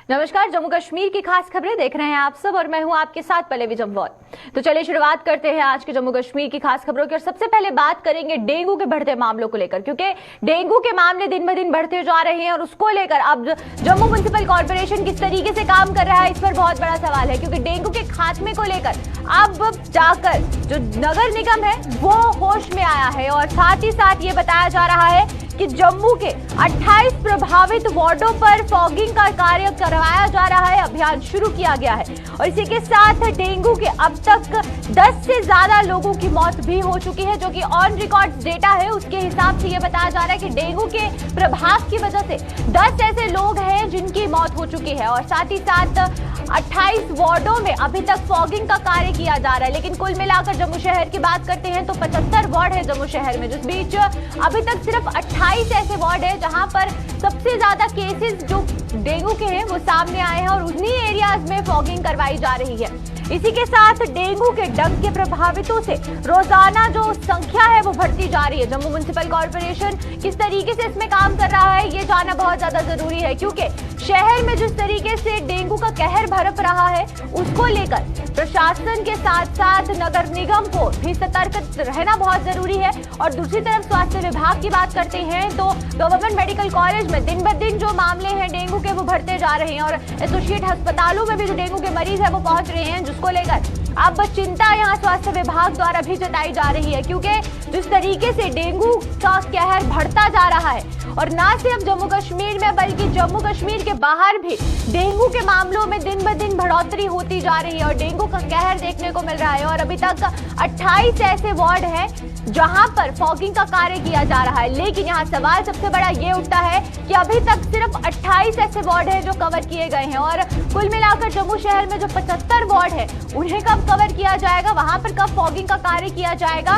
नमस्कार, जम्मू कश्मीर की खास खबरें देख रहे हैं आप सब और मैं हूं आपके साथ पल्लवी जम्वाल। तो चलिए शुरुआत करते हैं आज के जम्मू कश्मीर की खास खबरों की। और सबसे पहले बात करेंगे डेंगू के बढ़ते मामलों को लेकर, क्योंकि डेंगू के मामले दिन ब दिन बढ़ते जा रहे हैं और उसको लेकर अब जम्मू म्युनिसिपल कॉर्पोरेशन किस तरीके से काम कर रहा है, इस पर बहुत बड़ा सवाल है। क्योंकि डेंगू के खात्मे को लेकर अब जाकर जो नगर निगम है वो होश में आया है और साथ ही साथ ये बताया जा रहा है कि जम्मू के 28 प्रभावित वार्डों पर फॉगिंग का कार्य करवाया जा रहा है, अभियान शुरू किया गया है। और इसी के साथ डेंगू के अब तक 10 से ज्यादा लोगों की मौत भी हो चुकी है, जो कि ऑन रिकॉर्ड डेटा है। उसके हिसाब से ये बताया जा रहा है कि डेंगू के प्रभाव की वजह से 10 ऐसे लोग हैं जिनकी मौत हो चुकी है और साथ ही साथ 28 वार्डों में अभी तक फॉगिंग का कार्य किया जा रहा है। लेकिन कुल मिलाकर जम्मू शहर की बात करते हैं तो 75 वार्ड है जम्मू शहर में, जिस बीच अभी तक सिर्फ 28 ऐसे वार्ड है जहां पर सबसे ज्यादा केसेस जो डेंगू के हैं वो सामने आए हैं और उन्हीं एरियाज में फॉगिंग करवाई जा रही है। इसी के साथ डेंगू के डंक के प्रभावितों से रोजाना जो संख्या है वो बढ़ती जा रही है। जम्मू म्युनिसिपल कॉर्पोरेशन किस तरीके से इसमें काम कर रहा है ये जानना बहुत ज्यादा जरूरी है, क्योंकि शहर में जिस तरीके से डेंगू का कहर बरप रहा है उसको लेकर प्रशासन के साथ साथ नगर निगम को भी सतर्क रहना बहुत जरूरी है। और दूसरी तरफ स्वास्थ्य विभाग की बात करते हैं तो गवर्नमेंट मेडिकल कॉलेज में दिन ब दिन जो मामले हैं डेंगू के वो बढ़ते जा रहे हैं और एसोसिएट अस्पतालों में भी जो डेंगू के मरीज है वो पहुंच रहे हैं, जिसको लेकर अब चिंता यहाँ स्वास्थ्य विभाग द्वारा भी जताई जा रही है। क्योंकि जिस तरीके से डेंगू का कहर बढ़ता जा रहा है और न सिर्फ जम्मू कश्मीर में बल्कि जम्मू कश्मीर के बाहर भी डेंगू के मामलों में दिन ब दिन बढ़ोतरी होती जा रही है और डेंगू का कहर देखने को मिल रहा है। और अभी तक 28 ऐसे वार्ड हैं जहां पर फॉगिंग का कार्य किया जा रहा है। लेकिन यहाँ सवाल सबसे बड़ा ये उठता है कि अभी तक सिर्फ 28 ऐसे वार्ड हैं जो कवर किए गए हैं और कुल मिलाकर जम्मू शहर में जो 75 वार्ड है उन्हें कब कवर किया जाएगा, वहां पर कब फॉगिंग का कार्य किया जाएगा,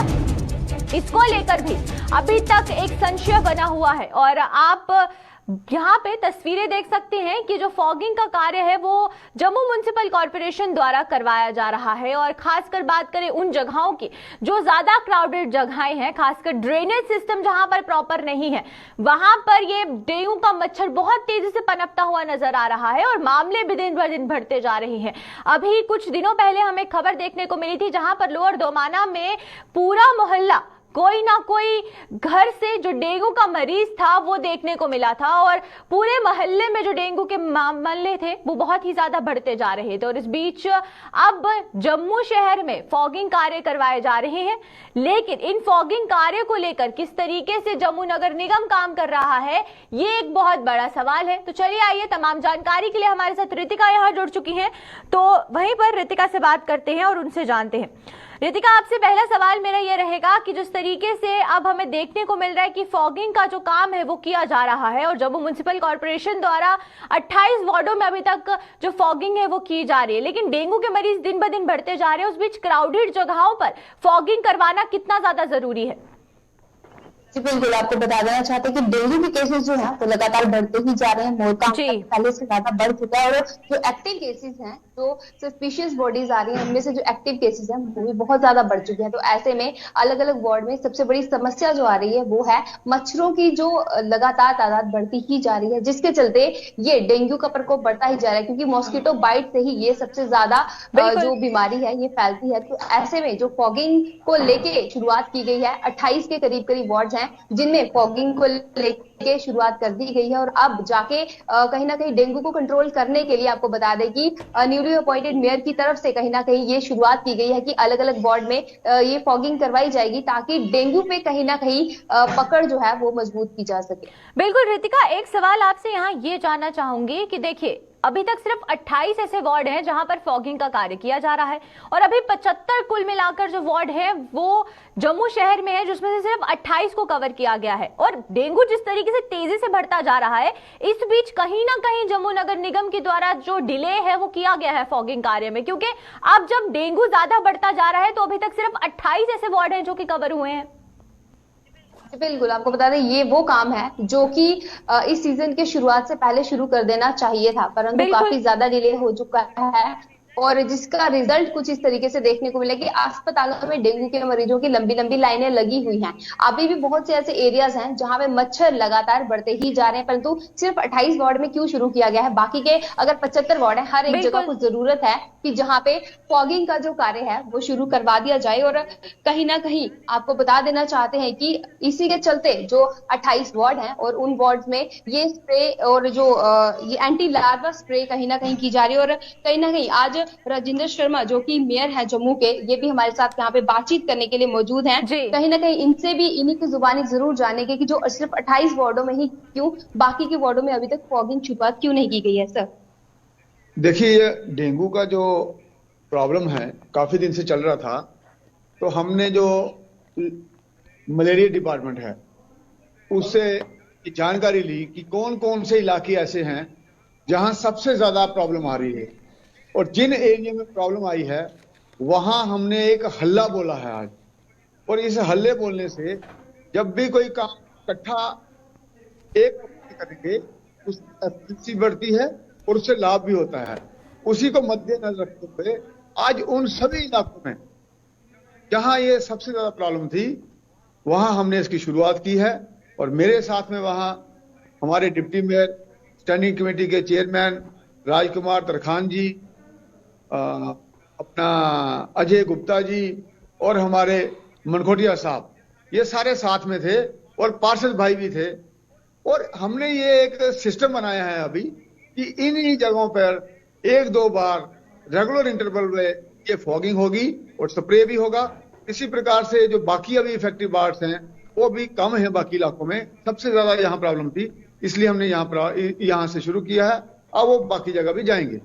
इसको लेकर भी अभी तक एक संशय बना हुआ है। और आप यहाँ पे तस्वीरें देख सकते हैं कि जो फॉगिंग का कार्य है वो जम्मू म्युनिसिपल कॉर्पोरेशन द्वारा करवाया जा रहा है। और खासकर बात करें उन जगहों की जो ज्यादा क्राउडेड जगहें हैं, खासकर ड्रेनेज सिस्टम जहां पर प्रॉपर नहीं है, वहां पर ये डेंगू का मच्छर बहुत तेजी से पनपता हुआ नजर आ रहा है और मामले भी दिन ब दिन बढ़ते जा रहे हैं। अभी कुछ दिनों पहले हमें खबर देखने को मिली थी जहां पर लोअर दोमाना में पूरा मोहल्ला कोई ना कोई घर से जो डेंगू का मरीज था वो देखने को मिला था और पूरे मोहल्ले में जो डेंगू के मामले थे वो बहुत ही ज्यादा बढ़ते जा रहे थे। और इस बीच अब जम्मू शहर में फॉगिंग कार्य करवाए जा रहे हैं, लेकिन इन फॉगिंग कार्य को लेकर किस तरीके से जम्मू नगर निगम काम कर रहा है ये एक बहुत बड़ा सवाल है। तो चलिए आइए, तमाम जानकारी के लिए हमारे साथ रितिका यहाँ जुड़ चुकी हैं, तो वहीं पर रितिका से बात करते हैं और उनसे जानते हैं। रितिका, आपसे पहला सवाल मेरा ये रहेगा कि जिस तरीके से अब हमें देखने को मिल रहा है कि फॉगिंग का जो काम है वो किया जा रहा है और जम्मू म्युनिसिपल कॉर्पोरेशन द्वारा 28 वार्डों में अभी तक जो फॉगिंग है वो की जा रही है, लेकिन डेंगू के मरीज दिन ब दिन बढ़ते जा रहे हैं, उस बीच क्राउडेड जगहों पर फॉगिंग करवाना कितना ज्यादा जरूरी है? जी बिल्कुल, आपको बता देना चाहते हैं कि डेंगू के केसेस जो है वो लगातार बढ़ते ही जा रहे हैं। मोरका पहले से ज्यादा बढ़ चुका है और जो एक्टिव केसेस हैं, जो सस्पिशियस बॉडीज आ रही हैं, उनमें से जो एक्टिव केसेस हैं वो भी बहुत ज्यादा बढ़ चुके हैं। तो ऐसे में अलग अलग वार्ड में सबसे बड़ी समस्या जो आ रही है वो है मच्छरों की जो लगातार तादाद बढ़ती ही जा रही है, जिसके चलते ये डेंगू का प्रकोप बढ़ता ही जा रहा है। क्योंकि मॉस्किटो बाइट से ही ये सबसे ज्यादा जो बीमारी है ये फैलती है। तो ऐसे में जो फॉगिंग को लेके शुरुआत की गई है, 28 के करीब वार्ड जिनमें फॉगिंग को लेके शुरुआत कर दी गई है और अब जाके कहीं ना कहीं डेंगू को कंट्रोल करने के लिए आपको बता दें कि न्यूली अपॉइंटेड मेयर की तरफ से कहीं ना कहीं ये शुरुआत की गई है कि अलग अलग वार्ड में ये फॉगिंग करवाई जाएगी ताकि डेंगू पे कहीं ना कहीं पकड़ जो है वो मजबूत की जा सके। बिल्कुल रितिका, एक सवाल आपसे यहाँ ये जानना चाहूंगी कि देखिए अभी तक सिर्फ 28 ऐसे वार्ड हैं जहां पर फॉगिंग का कार्य किया जा रहा है और अभी 75 कुल मिलाकर जो वार्ड है वो जम्मू शहर में है, जिसमें से सिर्फ 28 को कवर किया गया है। और डेंगू जिस तरीके से तेजी से बढ़ता जा रहा है, इस बीच कहीं ना कहीं जम्मू नगर निगम के द्वारा जो डिले है वो किया गया है फॉगिंग कार्य में, क्योंकि अब जब डेंगू ज्यादा बढ़ता जा रहा है तो अभी तक सिर्फ 28 ऐसे वार्ड हैं जो कि कवर हुए हैं। बिल्कुल, आपको बता दें ये वो काम है जो कि इस सीजन के शुरुआत से पहले शुरू कर देना चाहिए था, परंतु काफी ज्यादा डिले हो चुका है और जिसका रिजल्ट कुछ इस तरीके से देखने को मिला कि अस्पतालों में डेंगू के मरीजों की लंबी लंबी लाइनें लगी हुई हैं। अभी भी बहुत से ऐसे एरियाज हैं जहां पे मच्छर लगातार बढ़ते ही जा रहे हैं, परंतु सिर्फ 28 वार्ड में क्यों शुरू किया गया है? बाकी के अगर 75 वार्ड है, हर एक जगह को जरूरत है कि जहां पे फॉगिंग का जो कार्य है वो शुरू करवा दिया जाए। और कहीं ना कहीं आपको बता देना चाहते हैं कि इसी के चलते जो 28 वार्ड हैं और उन वार्ड में ये स्प्रे और जो ये एंटी लार्वा स्प्रे कहीं ना कहीं की जा रही है। और कहीं ना कहीं आज राजेंद्र शर्मा जो कि मेयर है जम्मू के, ये भी हमारे साथ यहाँ पे बातचीत करने के लिए मौजूद हैं। कहीं ना कहीं इनसे भी इन्हीं की जुबानी जरूर जानेंगे कि जो सिर्फ 28 वार्डों में ही क्यों, बाकी के वार्डों में अभी तक फॉगिंग शुरुआत क्यों नहीं की गई है? सर देखिए, ये डेंगू का जो प्रॉब्लम है काफी दिन से चल रहा था, तो हमने जो मलेरिया डिपार्टमेंट है उससे जानकारी ली कि कौन कौन से इलाके ऐसे हैं जहां सबसे ज्यादा प्रॉब्लम आ रही है, और जिन एरिया में प्रॉब्लम आई है वहां हमने एक हल्ला बोला है आज। और इस हल्ले बोलने से जब भी कोई काम इकट्ठा एक करेंगे उसकी एफिशिएंसी बढ़ती है और उससे लाभ भी होता है। उसी को मद्देनजर रखते हुए आज उन सभी इलाकों में जहां ये सबसे ज्यादा प्रॉब्लम थी वहां हमने इसकी शुरुआत की है। और मेरे साथ में वहां हमारे डिप्टी मेयर, स्टैंडिंग कमेटी के चेयरमैन राजकुमार तरखान जी, अपना अजय गुप्ता जी और हमारे मनखोटिया साहब, ये सारे साथ में थे और पार्षद भाई भी थे। और हमने ये एक सिस्टम बनाया है अभी कि इन जगहों पर एक दो बार रेगुलर इंटरवल में ये फॉगिंग होगी और स्प्रे भी होगा। इसी प्रकार से जो बाकी अभी इफेक्टिव वार्ड्स हैं वो भी कम है, बाकी इलाकों में सबसे ज्यादा यहाँ प्रॉब्लम थी, इसलिए हमने यहाँ से शुरू किया है। अब वो बाकी जगह भी जाएंगे।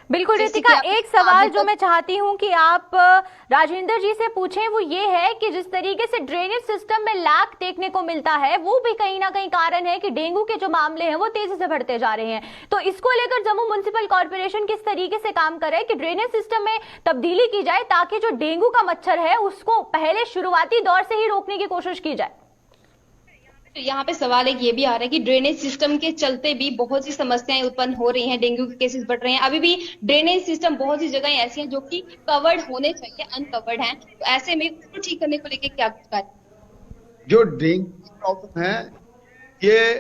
बिल्कुल रितिका, एक सवाल जो मैं चाहती हूं कि आप राजेंद्र जी से पूछें वो ये है कि जिस तरीके से ड्रेनेज सिस्टम में लैक देखने को मिलता है वो भी कहीं ना कहीं कारण है कि डेंगू के जो मामले हैं वो तेजी से बढ़ते जा रहे हैं। तो इसको लेकर जम्मू म्युनिसिपल कॉर्पोरेशन किस तरीके से काम कर रहा है कि ड्रेनेज सिस्टम में तब्दीली की जाए ताकि जो डेंगू का मच्छर है उसको पहले शुरुआती दौर से ही रोकने की कोशिश की जाए? तो यहाँ पे सवाल एक ये भी आ रहा है कि ड्रेनेज सिस्टम के चलते भी बहुत सी समस्याएं उत्पन्न हो रही हैं, डेंगू के केसेस बढ़ रहे हैं। अभी भी ड्रेनेज सिस्टम बहुत सी जगह ऐसी हैं जो कि कवर्ड होने चाहिए, अनकवर्ड हैं। तो ऐसे में उसको ठीक करने को लेकर क्या कुछ कार्य? जो डेंगू प्रॉब्लम है ये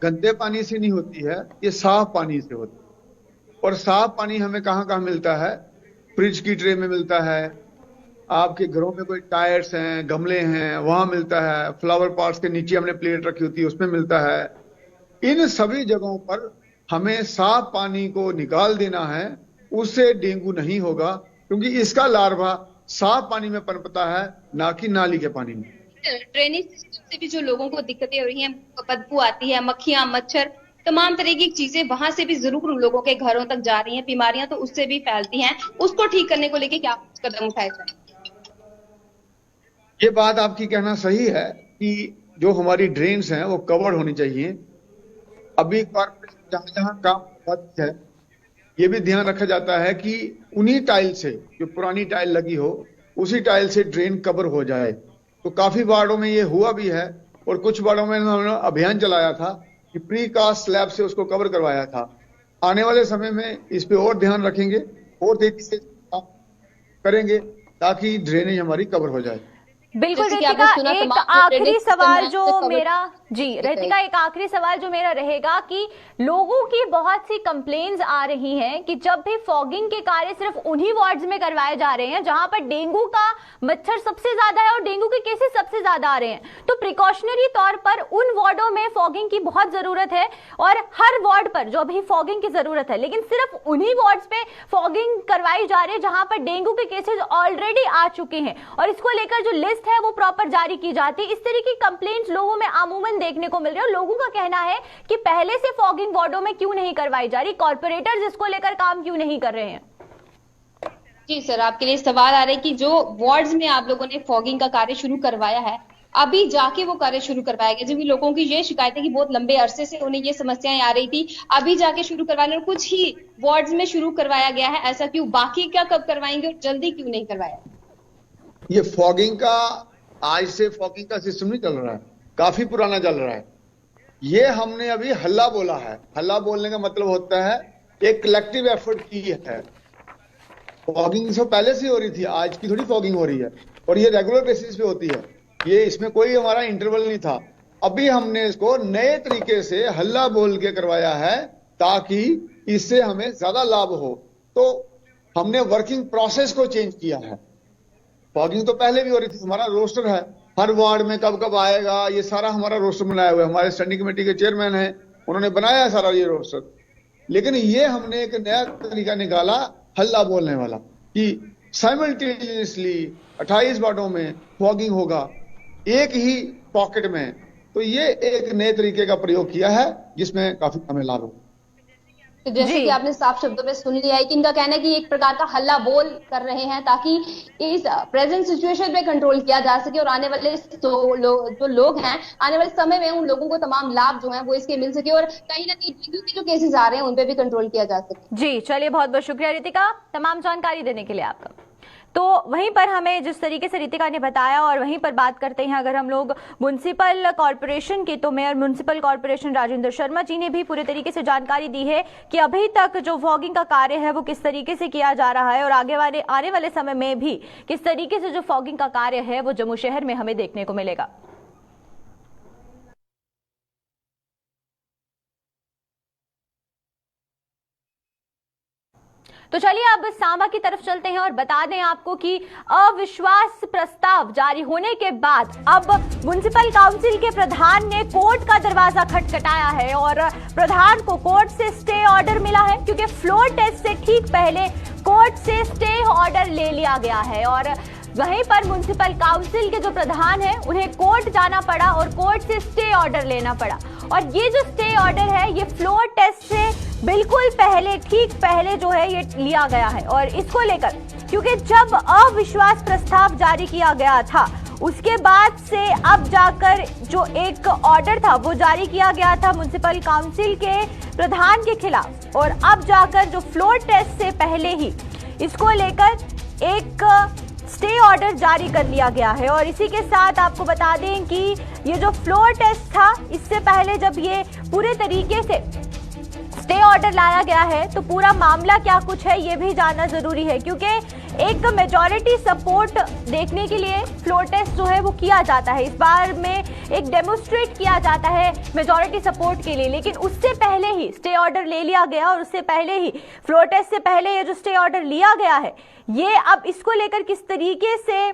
गंदे पानी से नहीं होती है, ये साफ पानी से होती है। और साफ पानी हमें कहाँ कहाँ मिलता है? फ्रिज की ट्रे में मिलता है, आपके घरों में कोई टायर्स हैं, गमले हैं, वहां मिलता है, फ्लावर पॉट्स के नीचे हमने प्लेट रखी होती है उसमें मिलता है। इन सभी जगहों पर हमें साफ पानी को निकाल देना है, उससे डेंगू नहीं होगा, क्योंकि इसका लार्वा साफ पानी में पनपता है, ना कि नाली के पानी में। ड्रेनेज सिस्टम से भी जो लोगों को दिक्कतें हो रही हैं, बदबू आती है, मक्खियां, मच्छर, तमाम तरह की चीजें वहां से भी जरूर उन लोगों के घरों तक जा रही हैं, बीमारियां तो उससे भी फैलती हैं। उसको ठीक करने को लेकर क्या कदम उठाए जाए? ये बात आपकी कहना सही है कि जो हमारी ड्रेन्स हैं वो कवर्ड होनी चाहिए। अभी कॉर्पोरेशन जहां जहां काम करती है ये भी ध्यान रखा जाता है कि उन्हीं टाइल से, जो पुरानी टाइल लगी हो उसी टाइल से ड्रेन कवर हो जाए। तो काफी वार्डों में ये हुआ भी है और कुछ वार्डों में हमने अभियान चलाया था कि प्री कास्ट स्लैब से उसको कवर करवाया था। आने वाले समय में इस पे और ध्यान रखेंगे और तेजी से काम करेंगे ताकि ड्रेनेज हमारी कवर हो जाए। बिल्कुल रितिका, एक आखिरी सवाल जो मेरा रितिका एक आखिरी सवाल जो मेरा रहेगा कि लोगों की बहुत सी कंप्लेन्स आ रही हैं कि जब भी फॉगिंग के कार्य सिर्फ उन्हीं वार्ड्स में करवाए जा रहे हैं जहां पर डेंगू का मच्छर सबसे ज्यादा है और डेंगू के केसेस सबसे ज्यादा आ रहे हैं, तो प्रिकॉशनरी तौर पर उन वार्डों में फॉगिंग की बहुत जरूरत है और हर वार्ड पर जो भी फॉगिंग की जरूरत है, लेकिन सिर्फ उन्हीं वार्ड्स पे फॉगिंग करवाई जा रही है जहां पर डेंगू के केसेस ऑलरेडी आ चुके हैं और इसको लेकर जो लिस्ट है वो प्रॉपर जारी की जाती है। इस तरह की कंप्लेंट्स लोगों में अमूमन देखने को मिल रही है और लोगों का कहना है कि पहले से फॉगिंग वार्डों में क्यों नहीं करवाई जा रही, कॉर्पोरेटर्स इसको लेकर काम क्यों नहीं कर रहे हैं? जी सर, आपके लिए सवाल आ रहा है कि जो वार्ड्स में आप लोगों ने फॉगिंग का कार्य शुरू करवाया है, अभी जाके वो कार्य शुरू करवाया गया, जबकि लोगों की ये शिकायत है कि बहुत लंबे अरसे से उन्हें ये समस्याएं आ रही थी, अभी जाके शुरू करवाने और कुछ ही वार्ड्स में शुरू करवाया गया है, ऐसा क्यों? बाकी क्या कब करवाएंगे और जल्दी क्यों नहीं करवाया? ये फॉगिंग का आज से फॉगिंग का सिस्टम नहीं चल रहा है, काफी पुराना चल रहा है। ये हमने अभी हल्ला बोला है। हल्ला बोलने का मतलब होता है एक कलेक्टिव एफर्ट की है फॉगिंग से पहले से हो रही थी, आज की थोड़ी फॉगिंग हो रही है, और ये रेगुलर बेसिस पे होती है। ये इसमें कोई हमारा इंटरवल नहीं था। अभी हमने इसको नए तरीके से हल्ला बोल के करवाया है ताकि इससे हमें ज्यादा लाभ हो। तो हमने वर्किंग प्रोसेस को चेंज किया है। फॉगिंग तो पहले भी हो रही थी, हमारा रोस्टर है, हर वार्ड में कब कब आएगा ये सारा हमारा रोस्टर बनाया हुआ है। हमारे स्टैंडिंग कमेटी के चेयरमैन हैं, उन्होंने बनाया है सारा ये रोस्टर। लेकिन ये हमने एक नया तरीका निकाला हल्ला बोलने वाला कि साइमल्टेनियसली 28 वार्डों में फॉगिंग होगा एक ही पॉकेट में। तो ये एक नए तरीके का प्रयोग किया है जिसमें काफी हमें लाभ हो। तो जैसे कि आपने साफ शब्दों में सुन लिया है कि इनका कहना है कि एक प्रकार का हल्ला बोल कर रहे हैं ताकि इस प्रेजेंट सिचुएशन पे कंट्रोल किया जा सके और आने वाले जो लोग हैं आने वाले समय में उन लोगों को तमाम लाभ जो है वो इसके मिल सके और कहीं ना कहीं डेंगू के जो केसेस आ रहे हैं उन पे भी कंट्रोल किया जा सके। जी चलिए, बहुत बहुत शुक्रिया रितिका तमाम जानकारी देने के लिए आपका। तो वहीं पर हमें जिस तरीके से रितिका ने बताया और वहीं पर बात करते हैं अगर हम लोग म्युनिसिपल कॉर्पोरेशन की, तो mayor municipal corporation Rajendra Sharma ji ने भी पूरे तरीके से जानकारी दी है कि अभी तक जो फॉगिंग का कार्य है वो किस तरीके से किया जा रहा है और आने वाले समय में भी किस तरीके से जो फॉगिंग का कार्य है वो जम्मू शहर में हमें देखने को मिलेगा। तो चलिए अब सांबा की तरफ चलते हैं और बता दें आपको कि अविश्वास प्रस्ताव जारी होने के बाद अब म्युनिसिपल काउंसिल के प्रधान ने कोर्ट का दरवाजा खटखटाया है और प्रधान को कोर्ट से स्टे ऑर्डर मिला है क्योंकि फ्लोर टेस्ट से ठीक पहले कोर्ट से स्टे ऑर्डर ले लिया गया है और वहीं पर म्युनिसिपल काउंसिल के जो प्रधान है उन्हें कोर्ट जाना पड़ा और कोर्ट से स्टे ऑर्डर लेना पड़ा। और ये जो स्टे ऑर्डर है ये फ्लोर टेस्ट से बिल्कुल पहले, ठीक पहले जो है ये लिया गया है और इसको लेकर क्योंकि जब अविश्वास प्रस्ताव जारी किया गया था उसके बाद से अब जाकर जो एक ऑर्डर था वो जारी किया गया था म्युनिसिपल काउंसिल के प्रधान के खिलाफ और अब जाकर जो फ्लोर टेस्ट से पहले ही इसको लेकर एक स्टे ऑर्डर जारी कर लिया गया है। और इसी के साथ आपको बता दें कि ये जो फ्लोर टेस्ट था इससे पहले जब ये पूरे तरीके से स्टे ऑर्डर लाया गया है तो पूरा मामला क्या कुछ है ये भी जानना जरूरी है क्योंकि एक मेजॉरिटी सपोर्ट देखने के लिए फ्लोर टेस्ट जो है वो किया जाता है। इस बार में एक डेमोन्स्ट्रेट किया जाता है मेजॉरिटी सपोर्ट के लिए, लेकिन उससे पहले ही स्टे ऑर्डर ले लिया गया और उससे पहले ही फ्लोर टेस्ट से पहले ये जो स्टे ऑर्डर लिया गया है ये अब इसको लेकर किस तरीके से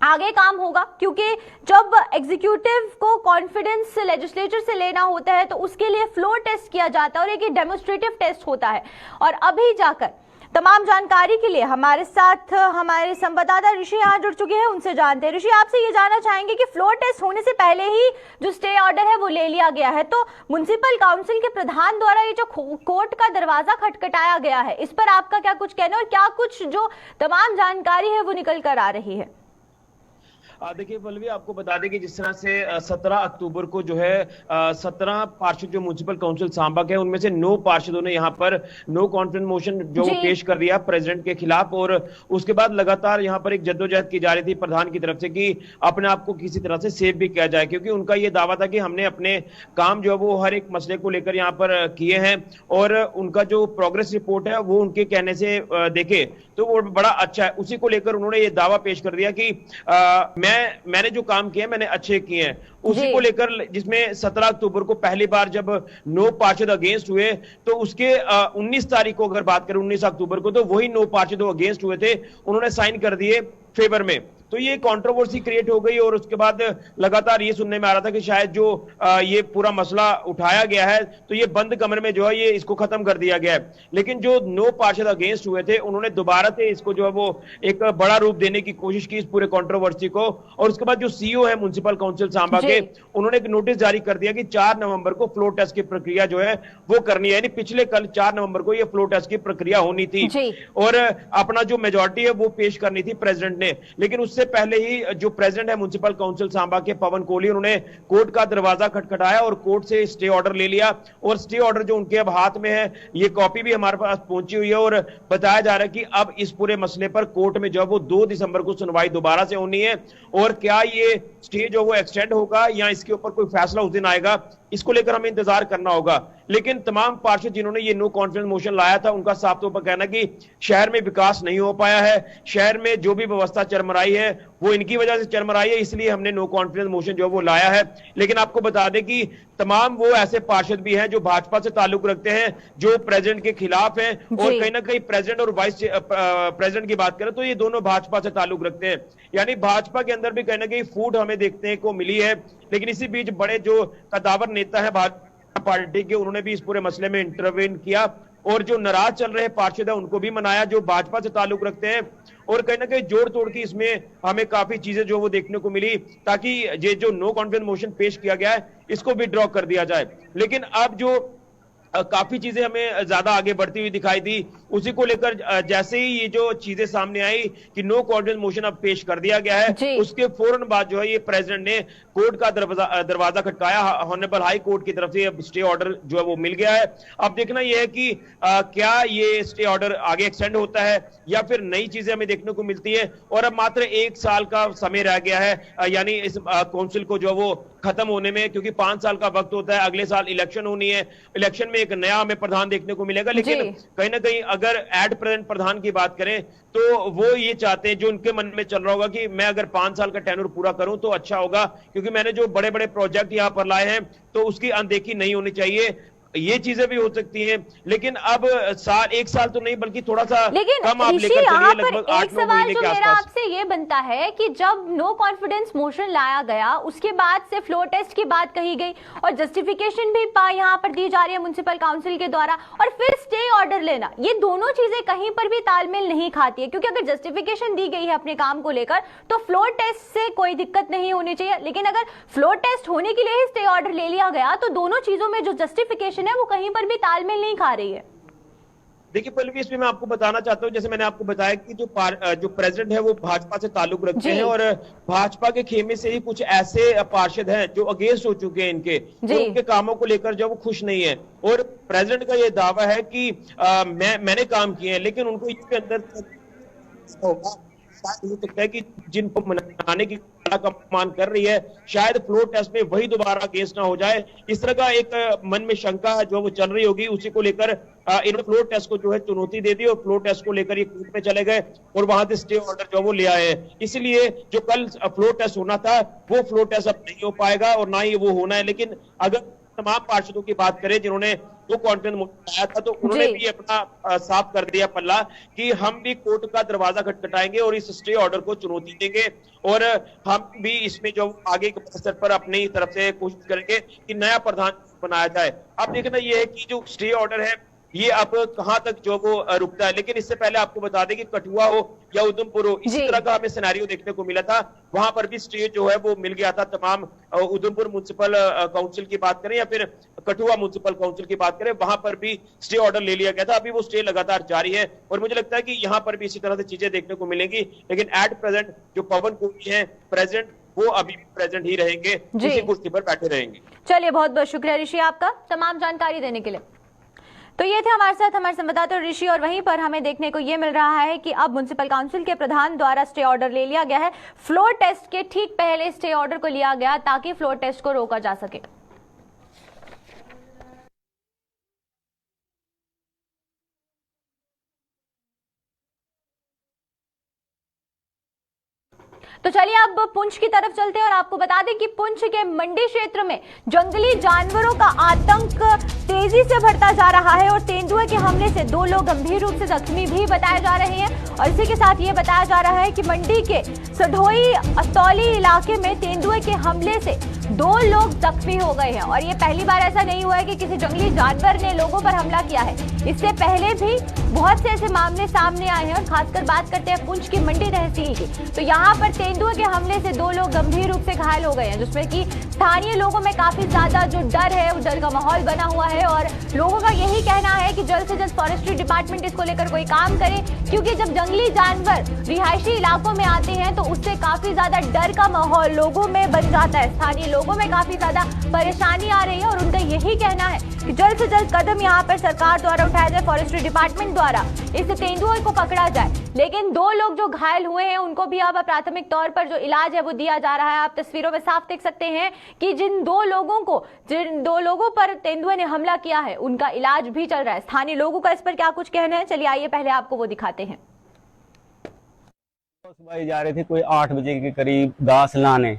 आगे काम होगा क्योंकि जब एग्जीक्यूटिव को कॉन्फिडेंस लेजिस्लेचर से लेना होता है तो उसके लिए फ्लोर टेस्ट किया जाता है और एक डेमोन्स्ट्रेटिव टेस्ट होता है। और अभी जाकर तमाम जानकारी के लिए हमारे साथ हमारे संवाददाता ऋषि यहाँ जुड़ चुके हैं, उनसे जानते हैं। ऋषि, आपसे ये जानना चाहेंगे कि फ्लोर टेस्ट होने से पहले ही जो स्टे ऑर्डर है वो ले लिया गया है तो म्युनिसिपल काउंसिल के प्रधान द्वारा ये जो कोर्ट का दरवाजा खटखटाया गया है इस पर आपका क्या कुछ कहना और क्या कुछ जो तमाम जानकारी है वो निकल कर आ रही है? देखिए पल्लवी, आपको बता दें कि जिस तरह से 17 अक्टूबर को जो है 17 पार्षद जो म्युनिसिपल काउंसिल सांबा के उनमें से 9 पार्षदों ने यहाँ पर नो कॉन्फिडेंस मोशन जो पेश कर दिया प्रेसिडेंट के खिलाफ और उसके बाद लगातार यहाँ पर एक जद्दोजहद की जा रही थी प्रधान की तरफ से कि अपने आप को किसी तरह से सेव भी किया जाए क्योंकि उनका ये दावा था कि हमने अपने काम जो है वो हर एक मसले को लेकर यहाँ पर किए हैं और उनका जो प्रोग्रेस रिपोर्ट है वो उनके कहने से देखे तो वो बड़ा अच्छा है। उसी को लेकर उन्होंने ये दावा पेश कर दिया कि मैंने जो काम किए मैंने अच्छे किए हैं। उसी को लेकर जिसमें 17 अक्टूबर को पहली बार जब 9 पार्षद अगेंस्ट हुए तो उसके 19 तारीख को अगर बात करें 19 अक्टूबर को तो वही 9 पार्षद अगेंस्ट हुए थे, उन्होंने साइन कर दिए फेवर में। तो ये कंट्रोवर्सी क्रिएट हो गई और उसके बाद लगातार ये सुनने में आ रहा था कि शायद जो ये पूरा मसला उठाया गया है तो ये बंद कमरे में जो है ये इसको खत्म कर दिया गया है। लेकिन जो 9 पार्षद अगेंस्ट हुए थे उन्होंने दोबारा से इसको जो है वो एक बड़ा रूप देने की कोशिश की इस पूरे कंट्रोवर्सी को और उसके बाद जो सीईओ है म्युनिसिपल काउंसिल सांबा के उन्होंने एक नोटिस जारी कर दिया कि 4 नवंबर को फ्लोर टेस्ट की प्रक्रिया जो है वो करनी है, यानी पिछले कल 4 नवंबर को ये फ्लोर टेस्ट की प्रक्रिया होनी थी और अपना जो मेजॉरिटी है वो पेश करनी थी प्रेसिडेंट ने। लेकिन उससे पहले ही जो प्रेसिडेंट है म्युनिसिपल काउंसिल सांबा के पवन कोहली उन्होंने कोर्ट का दरवाजा खटखटाया और कोर्ट से स्टे ऑर्डर ले लिया और स्टे ऑर्डर जो उनके अब हाथ में है ये कॉपी भी हमारे पास पहुंची हुई है और बताया जा रहा है कि अब इस पूरे मसले पर कोर्ट में जो है वो 2 दिसंबर को सुनवाई दोबारा से होनी है और क्या ये स्टे जो वो एक्सटेंड होगा या इसके ऊपर कोई फैसला उस दिन आएगा इसको लेकर हमें इंतजार करना होगा। लेकिन तमाम पार्षद जिन्होंने ये नो कॉन्फिडेंस मोशन लाया था, उनका साफ तौर पर कहना कि शहर में विकास नहीं हो पाया है, शहर में जो भी व्यवस्था चरमराई है वो इनकी वजह से चरमराई है, इसलिए हमने नो कॉन्फिडेंस मोशन जो वो लाया है। लेकिन आपको बता दें कि तमाम वो ऐसे पार्षद भी हैं जो भाजपा से ताल्लुक रखते हैं, जो प्रेसिडेंट के खिलाफ हैं, और कहीं ना कहीं प्रेसिडेंट और वाइस प्रेसिडेंट की बात करें तो ये दोनों भाजपा से ताल्लुक रखते हैं। यानी भाजपा के अंदर भी कहीं ना कहीं फूट हमें देखने को मिली है। लेकिन इसी बीच बड़े जो कदावर नेता है भाजपा पार्टी के, उन्होंने भी इस पूरे मसले में इंटरवेन किया और जो नाराज चल रहे पार्षद है उनको भी मनाया जो भाजपा से ताल्लुक रखते हैं, और कहीं ना कहीं जोड़ तोड़ की इसमें हमें काफी चीजें जो वो देखने को मिली, ताकि ये जो नो कॉन्फिडेंस मोशन पेश किया गया है इसको विड्रॉ कर दिया जाए। लेकिन अब जो काफी चीजें हमें ज्यादा आगे बढ़ती हुई दिखाई दी, उसी को लेकर जैसे ही ये जो चीजें सामने आई कि नो कॉन्फिडेंस मोशन अब पेश कर दिया गया है, उसके फौरन बाद जो है ये प्रेसिडेंट ने कोर्ट का दरवाजा खटकाया। ऑनरेबल हाई कोर्ट की तरफ से अब स्टे ऑर्डर जो है वो मिल गया है। अब देखना यह है कि क्या ये स्टे ऑर्डर आगे एक्सटेंड होता है या फिर नई चीजें हमें देखने को मिलती है। और अब मात्र 1 साल का समय रह गया है, यानी इस काउंसिल को जो वो खत्म होने में, क्योंकि 5 साल का वक्त होता है, अगले साल इलेक्शन होनी है, इलेक्शन में एक नया हमें प्रधान देखने को मिलेगा। लेकिन कहीं ना कहीं अगर एट प्रेजेंट प्रधान की बात करें तो वो ये चाहते हैं, जो उनके मन में चल रहा होगा कि मैं अगर 5 साल का टेन्योर पूरा करूं तो अच्छा होगा, क्योंकि मैंने जो बड़े बड़े प्रोजेक्ट यहां पर लाए हैं तो उसकी अनदेखी नहीं होनी चाहिए। ये चीजें भी हो सकती हैं, लेकिन अब 1 साल तो नहीं बल्कि थोड़ा सा कम आप लेकर चलिए, लगभग 8-9 महीने के आसपास। मेरा आपसे ये बनता है कि जब नो कॉन्फिडेंस मोशन लाया गया उसके बाद से फ्लोर टेस्ट की बात कही गई और जस्टिफिकेशन भी यहाँ पर दी जा रही है म्युनिसिपल काउंसिल के द्वारा, और फिर स्टे ऑर्डर लेना, ये दोनों चीजें कहीं पर भी तालमेल नहीं खाती है। क्योंकि अगर जस्टिफिकेशन दी गई है अपने काम को लेकर तो फ्लोर टेस्ट से कोई दिक्कत नहीं होनी चाहिए, लेकिन अगर फ्लोर टेस्ट होने के लिए ही स्टे ऑर्डर ले लिया गया तो दोनों चीजों में जो जस्टिफिकेशन है वो कहीं पर भी तालमेल नहीं खा रही है। देखिए पल्लवी, इसमें मैं आपको बताना चाहता हूं, जैसे मैंने आपको बताया कि जो प्रेसिडेंट है वो भाजपा से ताल्लुक रखते हैं, और भाजपा के खेमे से ही कुछ ऐसे पार्षद हैं जो अगेंस्ट हो चुके हैं इनके, जो उनके कामों को लेकर जो वो खुश नहीं है। और प्रेसिडेंट का ये दावा है कि मैंने काम किए हैं, लेकिन उनको इसके अंदर होगा हो सकता है कि जिनको मनाने की का मान कर रही है शायद फ्लोर टेस्ट में वही दोबारा केस ना हो जाए, इस तरह का एक मन में शंका जो वो चल रही होगी, उसी को लेकर इन्होंने फ्लोर टेस्ट को जो है चुनौती दे दी और फ्लोर टेस्ट को लेकर ये कोर्ट में चले गए और वहां से स्टे ऑर्डर जो वो ले आए। इसलिए जो कल फ्लोर टेस्ट होना था वो फ्लोर टेस्ट अब नहीं हो पाएगा और ना ही वो होना है। लेकिन अगर तमाम पार्षदों की बात करें जिन्होंने वो कॉन्फिडेंस मोशन आया था तो उन्होंने भी अपना साफ कर दिया पल्ला कि हम भी कोर्ट का दरवाजा खटखटाएंगे और इस स्टे ऑर्डर को चुनौती देंगे, और हम भी इसमें जो आगे के स्तर पर अपनी तरफ से कोशिश करेंगे कि नया प्रधान बनाया जाए। अब देखना यह है कि जो स्टे ऑर्डर है ये अब कहां तक जो वो रुकता है। लेकिन इससे पहले आपको बता दें कि कठुआ हो या उधमपुर हो, इसी तरह का हमें सिनेरियो देखने को मिला था, वहां पर भी स्टे जो है वो मिल गया था। तमाम उधमपुर म्युनिसिपल काउंसिल की बात करें या फिर कठुआ म्युनिसिपल काउंसिल की बात करें, वहां पर भी स्टे ऑर्डर ले लिया गया था। अभी वो स्टे लगातार जारी है और मुझे लगता है कि यहाँ पर भी इसी तरह से चीजें देखने को मिलेंगी। लेकिन एट प्रेजेंट जो पवन कोहली है प्रेसिडेंट, वो अभी प्रेजेंट ही रहेंगे, इसी कुर्सी पर बैठे रहेंगे। चलिए, बहुत बहुत शुक्रिया ऋषि आपका तमाम जानकारी देने के लिए। तो ये थे हमारे साथ हमारे संवाददाता ऋषि, और वहीं पर हमें देखने को ये मिल रहा है कि अब म्युनिसिपल काउंसिल के प्रधान द्वारा स्टे ऑर्डर ले लिया गया है। फ्लोर टेस्ट के ठीक पहले स्टे ऑर्डर को लिया गया ताकि फ्लोर टेस्ट को रोका जा सके। तो चलिए अब पुंछ की तरफ चलते हैं और आपको बता दें कि पुंछ के मंडी क्षेत्र में जंगली जानवरों का आतंक तेजी से बढ़ता जा रहा है और तेंदुए के हमले से 2 लोग गंभीर रूप से जख्मी भी बताए जा रहे हैं। और इसी के साथ ये बताया जा रहा है कि मंडी के सढोई अस्तौली इलाके में तेंदुए के हमले से 2 लोग जख्मी हो गए हैं। और ये पहली बार ऐसा नहीं हुआ है कि किसी जंगली जानवर ने लोगों पर हमला किया है, इससे पहले भी बहुत से ऐसे मामले सामने आए हैं। और खासकर बात करते हैं पुंछ की मंडी तहसील की, तो यहाँ पर तेंदुए के हमले से 2 लोग गंभीर रूप से घायल हो गए हैं, जिसमें कि स्थानीय लोगों में काफी ज्यादा जो डर है वो डर का माहौल बना हुआ है। और लोगों का यही कहना है कि जल्द से जल्द फॉरेस्ट्री डिपार्टमेंट इसको लेकर कोई काम करे, क्योंकि जब जंगली जानवर रिहायशी इलाकों में आते हैं तो उससे काफी ज्यादा डर का माहौल लोगों में बन जाता है, स्थानीय लोगों में काफी ज्यादा परेशानी आ रही है। और उनका यही कहना है कि जल्द से जल्द कदम यहाँ पर सरकार द्वारा उठाया जाए, फॉरेस्ट्री डिपार्टमेंट द्वारा इस तेंदुए को पकड़ा जाए। लेकिन 2 लोग जो घायल हुए हैं उनको भी अब प्राथमिक तौर पर जो इलाज है वो दिया जा रहा है। आप तस्वीरों में साफ देख सकते हैं कि जिन दो लोगों पर तेंदुए ने हमला किया है उनका इलाज भी चल रहा है। स्थानीय लोगों का इस पर क्या कुछ कहना है, चलिए आइए पहले आपको वो दिखाते हैं। सुबह जा रहे थे कोई 8 बजे के करीब घास लाने,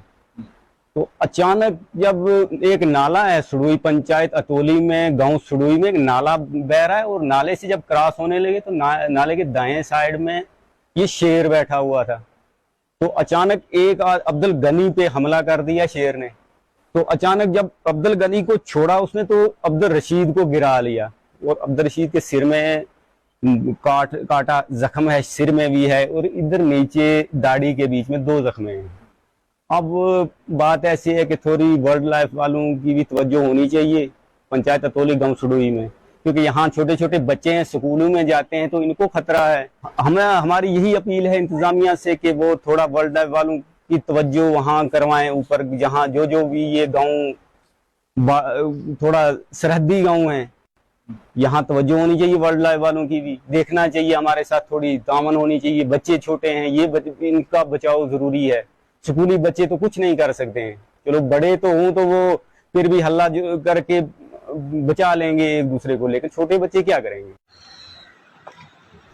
तो अचानक जब एक नाला है सुड़ुई पंचायत अतोली में, गांव सुड़ुई में एक नाला बह रहा है और नाले से जब क्रॉस होने लगे तो नाले के दाएं साइड में ये शेर बैठा हुआ था। तो अचानक एक अब्दुल गनी पे हमला कर दिया शेर ने। तो अचानक जब अब्दुल गनी को छोड़ा उसने तो अब्दुल रशीद को गिरा लिया और अब्दुल रशीद के सिर में काटा जख्म है, सिर में भी है और इधर नीचे दाढ़ी के बीच में 2 जख्म हैं। अब बात ऐसी है कि थोड़ी वाइल्ड लाइफ वालों की भी तवज्जो होनी चाहिए पंचायत अतोली गांव सुडुई में, क्योंकि यहाँ छोटे छोटे बच्चे हैं, स्कूलों में जाते हैं तो इनको खतरा है। हमारी यही अपील है इंतजामिया से कि वो थोड़ा वाइल्ड लाइफ वालों की तवज्जो वहाँ करवाएं ऊपर, जहाँ जो भी ये गाँव थोड़ा सरहदी गाँव है, यहाँ तवज्जो होनी चाहिए वाइल्ड लाइफ वालों की भी, देखना चाहिए, हमारे साथ थोड़ी तामन होनी चाहिए। बच्चे छोटे हैं, इनका बचाव जरूरी है। स्कूली बच्चे तो कुछ नहीं कर सकते हैं, चलो बड़े तो हों तो वो फिर भी हल्ला करके बचा लेंगे एक दूसरे को, लेकिन छोटे बच्चे क्या करेंगे।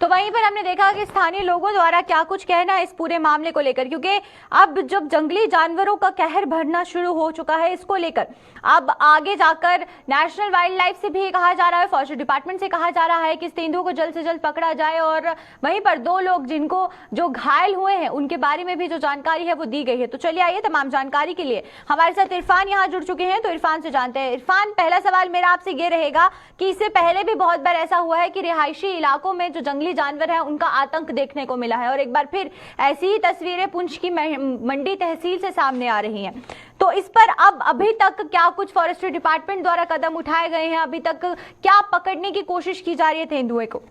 तो वहीं पर हमने देखा कि स्थानीय लोगों द्वारा क्या कुछ कहना है इस पूरे मामले को लेकर, क्योंकि अब जब जंगली जानवरों का कहर बढ़ना शुरू हो चुका है, इसको लेकर अब आगे जाकर नेशनल वाइल्ड लाइफ से भी कहा जा रहा है, फॉरेस्ट डिपार्टमेंट से कहा जा रहा है कि इस तेंदुए को जल्द से जल्द पकड़ा जाए। और वहीं पर 2 लोग जो घायल हुए हैं उनके बारे में भी जो जानकारी है वो दी गई है। तो चलिए आइए तमाम जानकारी के लिए हमारे साथ इरफान यहाँ जुड़ चुके हैं, तो इरफान से जानते हैं। इरफान, पहला सवाल मेरा आपसे ये रहेगा कि इससे पहले भी बहुत बार ऐसा हुआ है कि रिहायशी इलाकों में जो जंगली जानवर है उनका आतंक देखने को मिला है और एक बार फिर ऐसी ही तस्वीरें पुंछ की मंडी तहसील से सामने आ रही हैं। तो इस पर अब अभी तक क्या कुछ फॉरेस्ट्री डिपार्टमेंट द्वारा कदम उठाए गए हैं, अभी तक क्या पकड़ने की कोशिश की जा रही है तेंदुए को?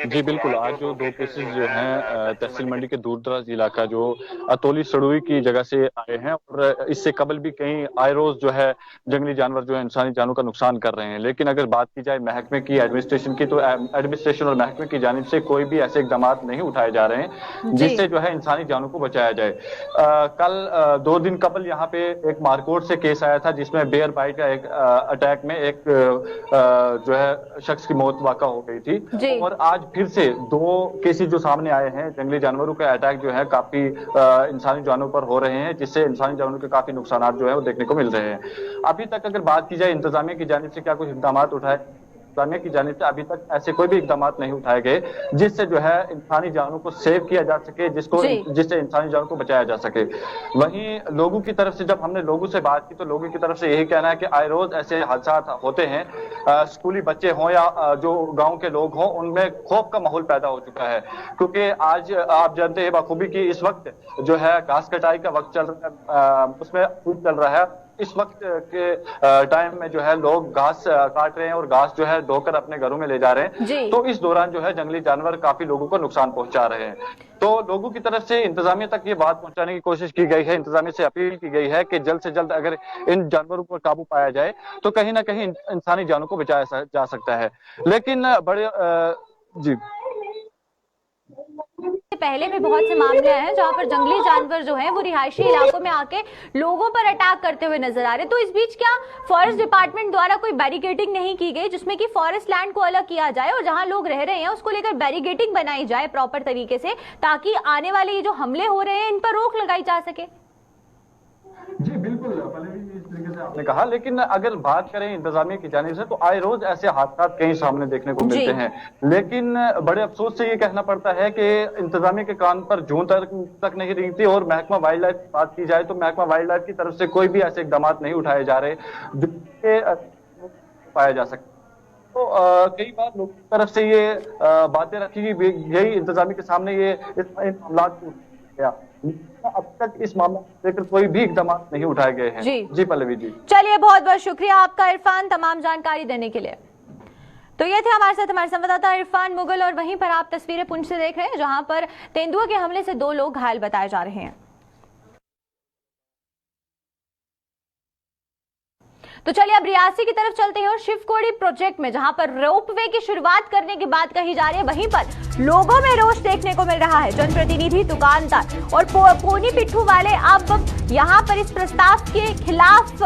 जी बिल्कुल, आज जो 2 केसेस जो हैं तहसील मंडी के दूर दराज इलाका जो अतोली सड़ुई की जगह से आए हैं और इससे कबल भी कहीं आए रोज जो है जंगली जानवर जो है इंसानी जानों का नुकसान कर रहे हैं। लेकिन अगर बात की जाए महकमे की, एडमिनिस्ट्रेशन की, तो एडमिनिस्ट्रेशन और महकमे की जानिब से कोई भी ऐसे इकदाम नहीं उठाए जा रहे हैं जिससे जो है इंसानी जानों को बचाया जाए। कल 2 दिन कबल यहाँ पे एक मारकोट से केस आया था जिसमें बेयर बाइट का एक अटैक में एक जो है शख्स की मौत वाक़ा हो गई थी। और आज फिर से 2 केसेस जो सामने आए हैं जंगली जानवरों के अटैक जो है काफी इंसानी जानों पर हो रहे हैं, जिससे इंसानी जानों के काफी नुकसान जो है वो देखने को मिल रहे हैं। अभी तक अगर बात की जाए इंतजामिया की जानिब से क्या कुछ इकदाम उठाए, इंतजामिया की जानिब से अभी तक ऐसे कोई भी इकदाम नहीं उठाए गए जिससे जो है इंसानी जानों को सेव किया जा सके, जिससे इंसानी जानों को बचाया जा सके। वहीं लोगों की तरफ से जब हमने लोगों से बात की तो लोगों की तरफ से यही कहना है कि आए रोज ऐसे हादसा होते हैं, स्कूली बच्चे हों या जो गांव के लोग हों, उनमें खौफ का माहौल पैदा हो चुका है। क्योंकि आज आप जानते हैं बखूबी की इस वक्त जो है घास कटाई का वक्त चल रहा है, उसमें चल रहा है। इस वक्त के टाइम में जो है लोग घास काट रहे हैं और घास जो है ढोकर अपने घरों में ले जा रहे हैं। तो इस दौरान जो है जंगली जानवर काफी लोगों को नुकसान पहुंचा रहे हैं। तो लोगों की तरफ से इंतजामिया तक ये बात पहुंचाने की कोशिश की गई है, इंतजामिया से अपील की गई है कि जल्द से जल्द अगर इन जानवरों पर काबू पाया जाए तो कहीं ना कहीं इंसानी जानों को बचाया जा सकता है। लेकिन बड़े जी पहले भी बहुत से मामले हैं जहां पर जंगली जानवर जो हैं वो रिहायशी इलाकों में आके लोगों पर अटैक करते हुए नजर आ रहे हैं। तो इस बीच क्या फॉरेस्ट डिपार्टमेंट द्वारा कोई बैरिकेडिंग नहीं की गई जिसमें कि फॉरेस्ट लैंड को अलग किया जाए और जहां लोग रह रहे हैं उसको लेकर बैरिकेडिंग बनाई जाए प्रॉपर तरीके से, ताकि आने वाले ये जो हमले हो रहे हैं इन पर रोक लगाई जा सके? जी बिल्कुल, पहले भी इस तरीके से आपने कहा। लेकिन अगर बात करें इंतजामिया की जानिब से तो आए रोज ऐसे हादसा कई सामने देखने को मिलते हैं। लेकिन बड़े अफसोस से ये कहना पड़ता है कि इंतजामिया के कान पर जूं तक नहीं रेंगती और महकमा वाइल्ड लाइफ की बात की जाए तो महकमा वाइल्ड लाइफ की तरफ से कोई भी ऐसे इकदाम नहीं उठाए जा रहे जिससे पाया जा सके। तो कई बार लोगों की तरफ से ये बातें रखी गई इंतजामिया के सामने, ये मामला गया, अब तक इस मामले को लेकर कोई भी इकदाम नहीं उठाए गए हैं। जी पल्लवी जी, चलिए बहुत बहुत शुक्रिया आपका इरफान तमाम जानकारी देने के लिए। तो ये थे हमारे साथ हमारे संवाददाता इरफान मुगल और वहीं पर आप तस्वीरें पुंछ से देख रहे हैं जहां पर तेंदुए के हमले से 2 लोग घायल बताए जा रहे हैं। तो चलिए अब रियासी की तरफ चलते हैं और शिवकोड़ी प्रोजेक्ट में जहां पर रोपवे की शुरुआत करने की बात कही जा रही है, वहीं पर लोगों में रोष देखने को मिल रहा है। जनप्रतिनिधि, दुकानदार और पोनी पिट्ठू वाले अब यहां पर इस प्रस्ताव के खिलाफ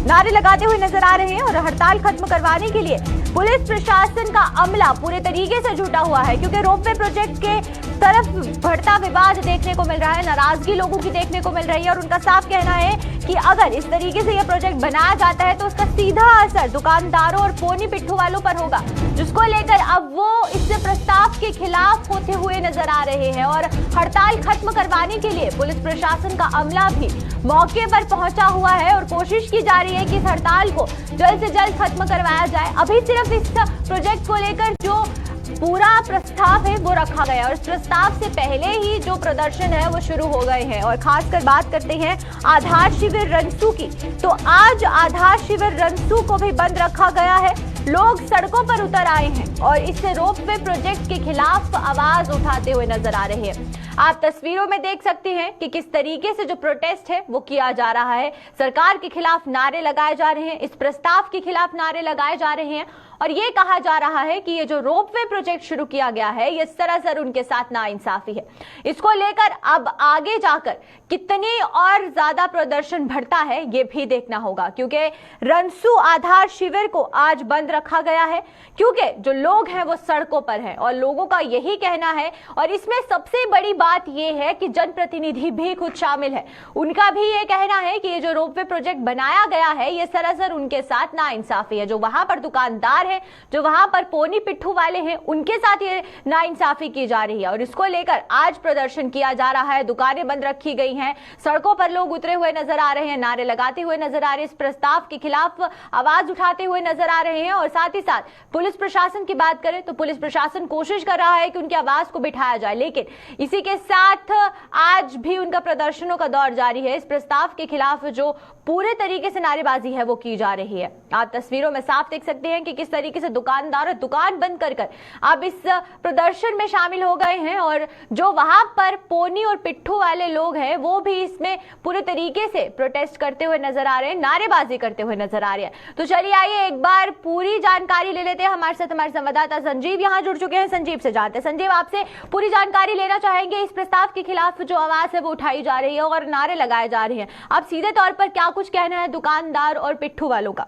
नारे लगाते हुए नजर आ रहे हैं और हड़ताल खत्म करवाने के लिए पुलिस प्रशासन का अमला पूरे तरीके से जुटा हुआ है, क्योंकि रोपवे प्रोजेक्ट के तरफ बढ़ता विवाद देखने को मिल रहा है, नाराजगी लोगों की देखने को मिल रही है और उनका साफ कहना है कि अगर इस तरीके से यह प्रोजेक्ट बनाया जाता है तो उसका सीधा असर दुकानदारों और पोनी पिट्ठू वालों पर होगा, जिसको लेकर अब वो इस प्रस्ताव के खिलाफ होते हुए नजर आ रहे हैं और हड़ताल खत्म करवाने के लिए पुलिस प्रशासन का अमला भी मौके पर पहुंचा हुआ है और कोशिश की जा रही है कि इस हड़ताल को जल्द से जल्द खत्म करवाया जाए। अभी सिर्फ इस प्रोजेक्ट को लेकर जो पूरा प्रस्ताव है वो रखा गया और इस प्रस्ताव से पहले ही जो प्रदर्शन है वो शुरू हो गए हैं। और खासकर बात करते हैं आधार शिविर रनसू की, तो आज आधार शिविर रनसू को भी बंद रखा गया है। लोग सड़कों पर उतर आए हैं और इससे रोपवे प्रोजेक्ट के खिलाफ आवाज उठाते हुए नजर आ रहे हैं। आप तस्वीरों में देख सकते हैं कि किस तरीके से जो प्रोटेस्ट है वो किया जा रहा है। सरकार के खिलाफ नारे लगाए जा रहे हैं, इस प्रस्ताव के खिलाफ नारे लगाए जा रहे हैं और ये कहा जा रहा है कि ये जो रोपवे प्रोजेक्ट शुरू किया गया है ये सरासर उनके साथ नाइंसाफी है। इसको लेकर अब आगे जाकर कितनी और ज्यादा प्रदर्शन बढ़ता है ये भी देखना होगा, क्योंकि रनसू आधार शिविर को आज बंद रखा गया है क्योंकि जो लोग हैं वो सड़कों पर हैं और लोगों का यही कहना है। और इसमें सबसे बड़ी बात यह है कि जनप्रतिनिधि भी खुद शामिल है, उनका भी ये कहना है कि ये जो रोपवे प्रोजेक्ट बनाया गया है ये सरासर उनके साथ नाइंसाफी है। जो वहां पर दुकानदार है, जो वहां पर पोनी पिट्ठू वाले हैं, उनके साथ ये नाइंसाफी की जा रही है और इसको लेकर आज प्रदर्शन किया जा रहा है। दुकानें बंद रखी गई हैं, सड़कों पर लोग उतरे हुए नजर आ रहे हैं, नारे लगाते हुए नजर आ रहे हैं, इस प्रस्ताव के खिलाफ आवाज उठाते हुए नजर आ रहे हैं। और साथ ही साथ पुलिस प्रशासन की बात करें तो पुलिस प्रशासन कोशिश कर रहा है कि उनकी आवाज को बिठाया जाए, लेकिन इसी के साथ आज भी उनका प्रदर्शनों का दौर जारी है। इस प्रस्ताव के खिलाफ जो पूरे तरीके से नारेबाजी है वो की जा रही है। आप तस्वीरों में साफ देख सकते हैं कि किस तरीके से दुकानदार दुकान बंद कर अब इस प्रदर्शन में शामिल हो गए हैं और जो वहां पर पोनी और पिट्ठू वाले लोग हैं वो भी इसमें पूरे तरीके से प्रोटेस्ट करते हुए नजर आ रहे हैं, नारेबाजी करते हुए नजर आ रहे हैं। तो चलिए आइए एक बार पूरी जानकारी ले लेते हैं। हमारे साथ हमारे संवाददाता संजीव यहां जुड़ चुके हैं, संजीव से जानते हैं। संजीव, आपसे पूरी जानकारी लेना चाहेंगे, इस प्रस्ताव के खिलाफ जो आवाज है वो उठाई जा रही है और नारे लगाए जा रहे हैं, आप सीधे तौर पर क्या कुछ कहना है दुकानदार और पिट्ठू वालों का?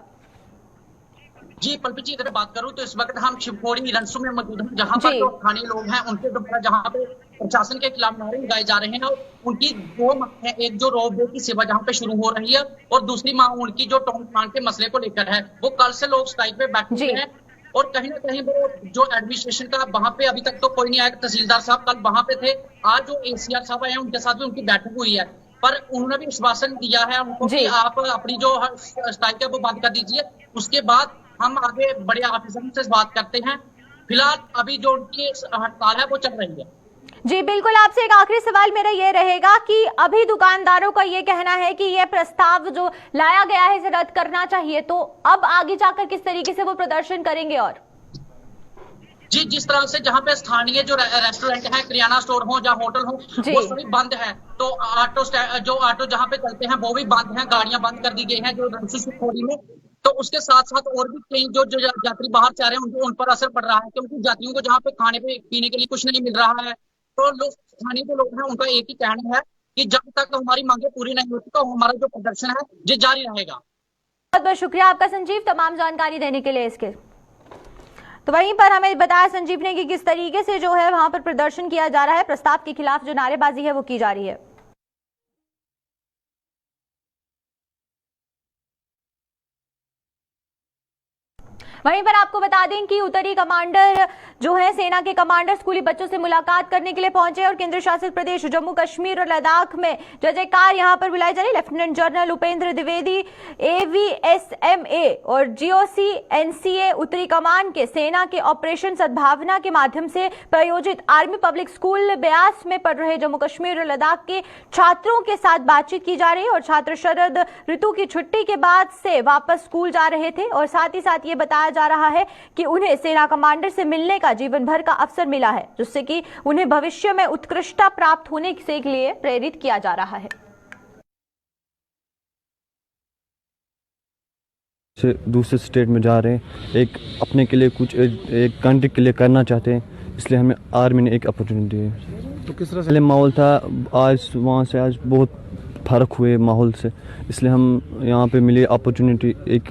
जी पल्पी जी, अगर बात करूं तो इस वक्त हम शिवकोड़ी रनसू में मौजूद हैं, जहां पर जो स्थानीय लोग हैं उनके द्वारा जहां पे प्रशासन के खिलाफ नारे लगाए जा रहे हैं और उनकी दो मांग है, एक जो रोपवे की सेवा जहां पे शुरू हो रही है और दूसरी मांग उनकी जो टोंग प्लांट के मसले को लेकर है। वो कल से लोग स्ट्राइक पे बैठे हुए हैं और कहीं ना कहीं वो जो एडमिनिस्ट्रेशन का वहां पे अभी तक तो कोई नहीं आया। तहसीलदार साहब कल वहां पे थे, आज जो ACR साहब आए हैं उनके साथ भी उनकी बैठक हुई है, पर उन्होंने भी आश्वासन दिया है उनको कि आप अपनी जो स्ट्राइक है वो बंद कर दीजिए, उसके बाद हम आगे बड़े ऑफिसरों से बात करते हैं। फिलहाल अभी जो उनकी हड़ताल है वो चल रही है। जी बिल्कुल, आपसे एक आखिरी सवाल मेरा ये रहेगा कि अभी दुकानदारों का ये कहना है कि ये प्रस्ताव जो लाया गया है इसे रद्द करना चाहिए, तो अब आगे जाकर किस तरीके से वो प्रदर्शन करेंगे? और जी जिस तरह से जहाँ पे स्थानीय जो रेस्टोरेंट है, किराना स्टोर हो या होटल हो, वो सभी बंद है, तो ऑटो जहाँ पे चलते हैं वो भी बंद हैं, गाड़ियां बंद कर दी गई हैं जो रनसू शिवकोड़ी में। तो उसके साथ साथ और भी कई जो यात्री बाहर से आ रहे हैं उन पर असर पड़ रहा है, क्योंकि यात्रियों को जहाँ पे खाने पे पीने के लिए कुछ नहीं मिल रहा है। तो लोग स्थानीय जो लोग हैं उनका एक ही कहना है कि जब तक हमारी मांगे पूरी नहीं होती तो हमारा जो प्रदर्शन है ये जारी रहेगा। बहुत बहुत शुक्रिया आपका संजीव, तमाम जानकारी देने के लिए इसके। तो वहीं पर हमें बताया संजीव ने कि किस तरीके से जो है वहां पर प्रदर्शन किया जा रहा है, प्रस्ताव के खिलाफ जो नारेबाजी है वो की जा रही है। वहीं पर आपको बता दें कि उत्तरी कमांडर जो है सेना के कमांडर स्कूली बच्चों से मुलाकात करने के लिए पहुंचे और केंद्र शासित प्रदेश जम्मू कश्मीर और लद्दाख में जय जयकार यहां पर बुलाई जा रही। Lieutenant general Upendra Dwivedi AVSMA और GOC NCA उत्तरी कमान के सेना के ऑपरेशन सद्भावना के माध्यम से प्रायोजित आर्मी पब्लिक स्कूल ब्यास में पढ़ रहे जम्मू कश्मीर और लद्दाख के छात्रों के साथ बातचीत की जा रही है और छात्र शरद ऋतु की छुट्टी के बाद से वापस स्कूल जा रहे थे और साथ ही साथ ये बताया जा रहा है कि उन्हें सेना कमांडर से मिलने का जीवन भर का अवसर मिला है, जिससे कि उन्हें भविष्य में उत्कृष्टता प्राप्त होने के लिए प्रेरित किया जा रहा है। से दूसरे स्टेट में जा रहे हैं, एक अपने के लिए कुछ एक कंट्री के लिए करना चाहते हैं, इसलिए हमें आर्मी ने एक अपॉर्चुनिटी दी है। तो किस तरह से पहले माहौल था, आज वहाँ से आज बहुत फ़र्क हुए माहौल से, इसलिए हम यहाँ पे मिली अपॉर्चुनिटी, एक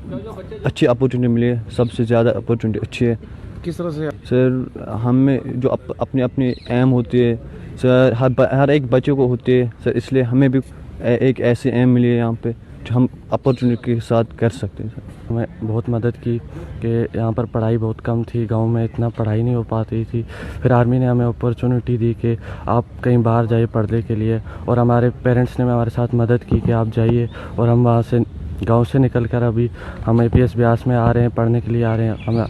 अच्छी अपॉर्चुनिटी मिली है, सबसे ज़्यादा अपॉर्चुनिटी अच्छी है। किस तरह से? सर हमें जो अपनी अपनी एम होती है सर, हर एक बच्चे को होती है सर, इसलिए हमें भी एक ऐसी एम मिली है यहाँ पे जो हम अपॉर्चुनिटी के साथ कर सकते हैं सर। हमें बहुत मदद की कि यहाँ पर पढ़ाई बहुत कम थी, गांव में इतना पढ़ाई नहीं हो पाती थी, फिर आर्मी ने हमें अपॉर्चुनिटी दी कि आप कहीं बाहर जाइए पढ़ने के लिए, और हमारे पेरेंट्स ने हमारे साथ मदद की कि आप जाइए, और हम वहाँ से गांव से निकलकर अभी हम APS ब्यास में आ रहे हैं, पढ़ने के लिए आ रहे हैं। हम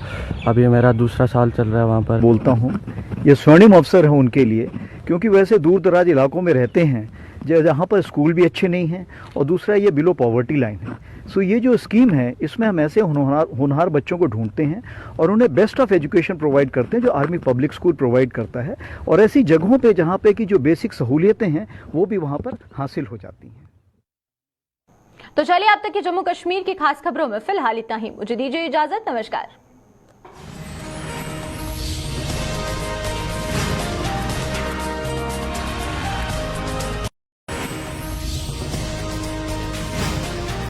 अभी मेरा दूसरा साल चल रहा है वहाँ पर। बोलता हूँ ये स्वर्णिम अवसर है उनके लिए, क्योंकि वैसे दूर दराज इलाकों में रहते हैं जहाँ पर स्कूल भी अच्छे नहीं हैं, और दूसरा ये बिलो पॉवर्टी लाइन है। सो ये जो स्कीम है इसमें हम ऐसे होनहार बच्चों को ढूंढते हैं और उन्हें बेस्ट ऑफ एजुकेशन प्रोवाइड करते हैं जो आर्मी पब्लिक स्कूल प्रोवाइड करता है, और ऐसी जगहों पे जहाँ पे की जो बेसिक सहूलियतें हैं वो भी वहाँ पर हासिल हो जाती हैं। तो चलिए अब तक की जम्मू कश्मीर की खास खबरों में फिलहाल इतना ही। मुझे दीजिए इजाजत, नमस्कार।